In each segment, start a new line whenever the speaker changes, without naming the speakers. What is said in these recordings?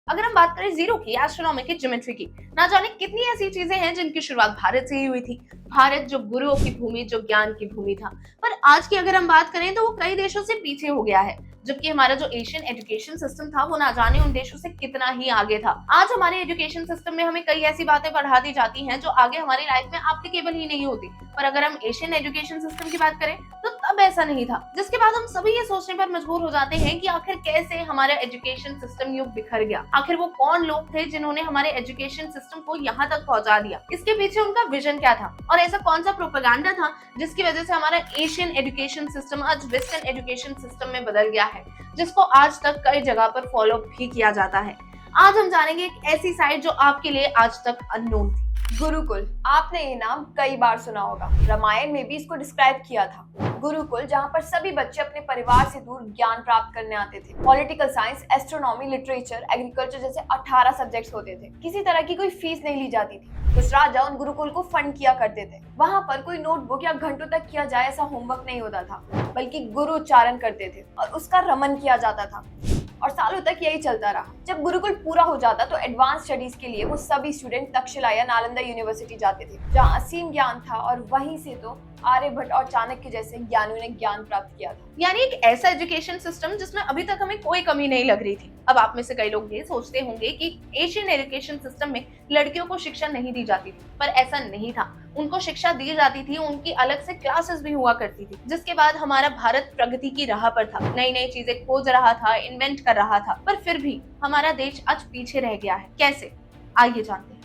अगर हम बात करें जीरो की, एस्ट्रोनॉमी की, ज्योमेट्री की, ना जाने कितनी ऐसी चीजें हैं जिनकी शुरुआत भारत से ही हुई थी। भारत जो गुरुओं की भूमि, जो ज्ञान की भूमि था, पर आज की अगर हम बात करें तो वो कई देशों से पीछे हो गया है। जबकि हमारा जो एशियन एजुकेशन सिस्टम था वो ना जाने उन देशों से कितना ही आगे था। आज हमारे एजुकेशन सिस्टम में हमें कई ऐसी बातें पढ़ा दी जाती हैं जो आगे हमारी लाइफ में एप्लीकेबल ही नहीं होती। पर अगर हम एशियन एजुकेशन सिस्टम की बात करें तो तब ऐसा नहीं था, जिसके बाद हम सभी ये सोचने पर मजबूर हो जाते हैं कि आखिर कैसे हमारा एजुकेशन सिस्टम यूं बिखर गया। आखिर वो कौन लोग थे जिन्होंने हमारे एजुकेशन सिस्टम को यहाँ तक पहुंचा दिया, इसके पीछे उनका विजन क्या था, और ऐसा कौन सा प्रोपेगेंडा था जिसकी वजह से हमारा एशियन एजुकेशन सिस्टम आज वेस्टर्न एजुकेशन सिस्टम में बदल गया है, जिसको आज तक कई जगह पर फॉलो भी किया जाता है। आज हम जानेंगे एक ऐसी साइट जो आपके लिए आज तक अननोन थी।
गुरुकुल, आपने ये नाम कई बार सुना होगा। रामायण में भी इसको डिस्क्राइब किया था। गुरुकुल जहाँ पर सभी बच्चे अपने परिवार से दूर ज्ञान प्राप्त करने आते थे। Political science, astronomy, literature, agriculture जैसे 18 सब्जेक्ट्स होते थे। किसी तरह की कोई फीस नहीं ली जाती थी। कुछ राजा उन गुरुकुल को फंड किया करते थे। वहाँ पर कोई नोटबुक या घंटों तक किया जाए ऐसा होमवर्क नहीं होता था, बल्कि गुरु उच्चारण करते थे और उसका रमन किया जाता था। और सालों तक यही चलता रहा। जब गुरुकुल पूरा हो जाता तो एडवांस स्टडीज के लिए वो सभी स्टूडेंट तक्षशिला या नालंदा यूनिवर्सिटी जाते थे, जहाँ असीम ज्ञान था, और वहीं से तो आर्यभट्ट और चाणक्य जैसे ज्ञानियों ने ज्ञान प्राप्त किया था।
यानी एक ऐसा एजुकेशन सिस्टम जिसमें अभी तक हमें कोई कमी नहीं लग रही थी। अब आप में से कई लोग ये सोचते होंगे कि एशियन एजुकेशन सिस्टम में लड़कियों को शिक्षा नहीं दी जाती थी, पर ऐसा नहीं था। उनको शिक्षा दी जाती थी, उनकी अलग से क्लासेस भी हुआ करती थी। जिसके बाद हमारा भारत प्रगति की राह पर था, नई नई चीजें खोज रहा था, इन्वेंट कर रहा था, पर फिर भी हमारा देश आज पीछे रह गया है। कैसे, आइए जानते हैं।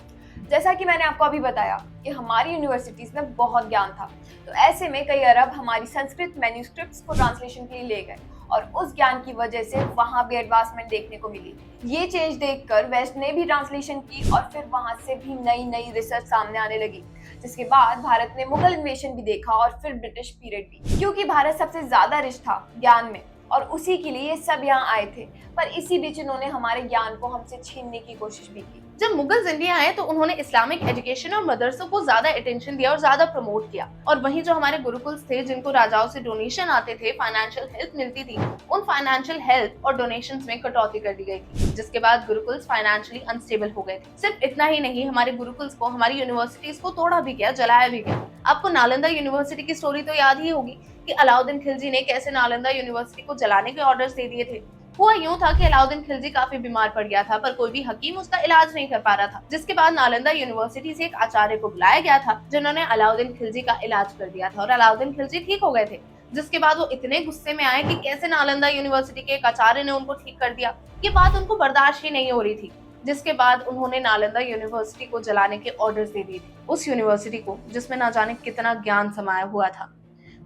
जैसा कि मैंने आपको अभी बताया कि हमारी यूनिवर्सिटीज में बहुत ज्ञान था, तो ऐसे में कई अरब हमारी संस्कृत मैन्यूस्क्रिप्ट्स को ट्रांसलेशन के लिए ले गए, और उस ज्ञान की वजह से वहाँ भी एडवांसमेंट देखने को मिली। ये चेंज देखकर वेस्ट ने भी ट्रांसलेशन की, और फिर वहाँ से भी नई नई रिसर्च सामने आने लगी। जिसके बाद भारत ने मुगल इन्वेशन भी देखा, और फिर ब्रिटिश पीरियड भी, क्योंकि भारत सबसे ज्यादा रिच था ज्ञान में, और उसी के लिए सब यहाँ आए थे। पर इसी बीच उन्होंने हमारे ज्ञान को हमसे छीनने की कोशिश भी की।
जब मुगल्स इंडिया आए तो उन्होंने इस्लामिक एजुकेशन और मदरसों को ज्यादा अटेंशन दिया और ज्यादा प्रमोट किया। और वहीं जो हमारे गुरुकुल्स थे, जिनको राजाओं से डोनेशन आते थे, फाइनेंशियल हेल्प मिलती थी, उन फाइनेंशियल हेल्प और डोनेशंस में कटौती कर दी गई थी, जिसके बाद गुरुकुल्स फाइनेंशियली अनस्टेबल हो गए थे। सिर्फ इतना ही नहीं, हमारे गुरुकुल्स को, हमारी यूनिवर्सिटीज को तोड़ा भी गया, जलाया भी गया। आपको नालंदा यूनिवर्सिटी की स्टोरी तो याद ही होगी कि अलाउद्दीन खिलजी ने कैसे नालंदा यूनिवर्सिटी को जलाने के ऑर्डर्स दे दिए थे। हुआ यूं था कि अलाउद्दीन खिलजी काफी बीमार पड़ गया था, पर कोई भी हकीम उसका इलाज नहीं कर पा रहा था। जिसके बाद नालंदा यूनिवर्सिटी से एक आचार्य को बुलाया गया था, जिन्होंने अलाउद्दीन खिलजी का इलाज कर दिया था, और अलाउद्दीन खिलजी ठीक हो गए थे। जिसके बाद वो इतने गुस्से में आए कि कैसे नालंदा यूनिवर्सिटी के एक आचार्य ने उनको ठीक कर दिया। ये बात उनको बर्दाश्त ही नहीं हो रही थी। जिसके बाद उन्होंने नालंदा यूनिवर्सिटी को जलाने के ऑर्डर्स दे दिए थे। उस यूनिवर्सिटी को, जिसमें ना जाने कितना ज्ञान समाया हुआ था,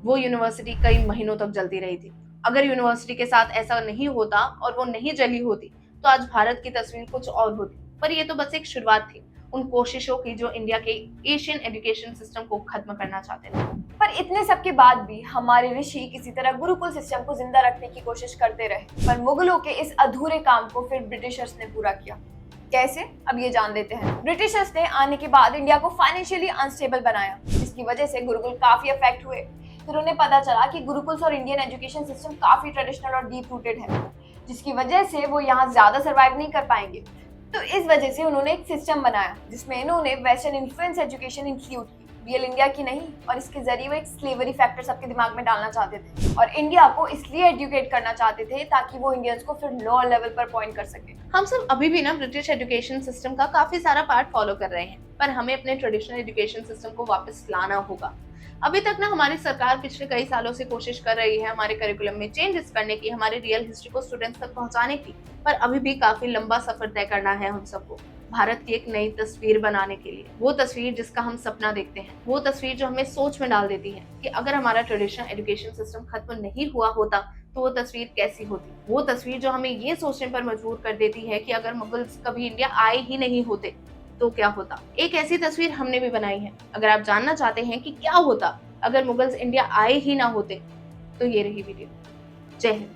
वो यूनिवर्सिटी कई महीनों तक जलती रही थी। अगर यूनिवर्सिटी के साथ ऐसा नहीं होता और वो नहीं जली होती तो आज भारत की तस्वीर कुछ और होती। पर ये तो बस एक शुरुआत थी उन कोशिशों की जो इंडिया के एशियन एजुकेशन सिस्टम को खत्म करना चाहते थे।
पर इतने सब के बाद भी हमारे ऋषि किसी तरह गुरुकुल सिस्टम को जिंदा रखने की कोशिश करते रहे। पर मुगलों के इस अधूरे काम को फिर ब्रिटिशर्स ने पूरा किया। कैसे, अब ये जान लेते हैं। ब्रिटिशर्स ने आने के बाद इंडिया को फाइनेंशियली अनस्टेबल बनाया, जिसकी वजह से गुरुकुल काफी अफेक्ट हुए। फिर उन्हें पता चला कि गुरुकुल्स और इंडियन एजुकेशन सिस्टम काफी ट्रेडिशनल और डीप रूटेड है, जिसकी वजह से वो यहाँ ज्यादा सर्वाइव नहीं कर पाएंगे। तो इस वजह से उन्होंने एक सिस्टम बनाया जिसमें इन्होंने वेस्टर्न इन्फ्लुएंस एजुकेशन इंक्लूड की, रियल इंडिया की नहीं। और इसके जरिए वो एक स्लेवरी फैक्टर सबके दिमाग में डालना चाहते थे, और इंडिया को इसलिए एजुकेट करना चाहते थे ताकि वो इंडियंस को फिर लोअर लेवल पर पॉइंट कर सके।
हम सब अभी भी ना ब्रिटिश एजुकेशन सिस्टम का काफी सारा पार्ट फॉलो कर रहे हैं, पर हमें अपने ट्रेडिशनल एजुकेशन सिस्टम को वापस लाना होगा। अभी तक ना हमारी सरकार पिछले कई सालों से कोशिश कर रही है हमारे करिकुलम में चेंजेस करने की, हमारी रियल हिस्ट्री को स्टूडेंट्स तक पहुंचाने की, पर अभी भी काफी लंबा सफर तय करना है हम सबको भारत की एक नई तस्वीर बनाने के लिए। वो तस्वीर जिसका हम सपना देखते हैं, वो तस्वीर जो हमें सोच में डाल देती है कि अगर हमारा ट्रेडिशनल एजुकेशन सिस्टम खत्म नहीं हुआ होता तो वो तस्वीर कैसी होती। वो तस्वीर जो हमें ये सोचने पर मजबूर कर देती है कि अगर मुगल्स कभी इंडिया आए ही नहीं होते तो क्या होता। एक ऐसी तस्वीर हमने भी बनाई है। अगर आप जानना चाहते हैं कि क्या होता अगर मुगल्स इंडिया आए ही ना होते, तो ये रही वीडियो। जय हिंद।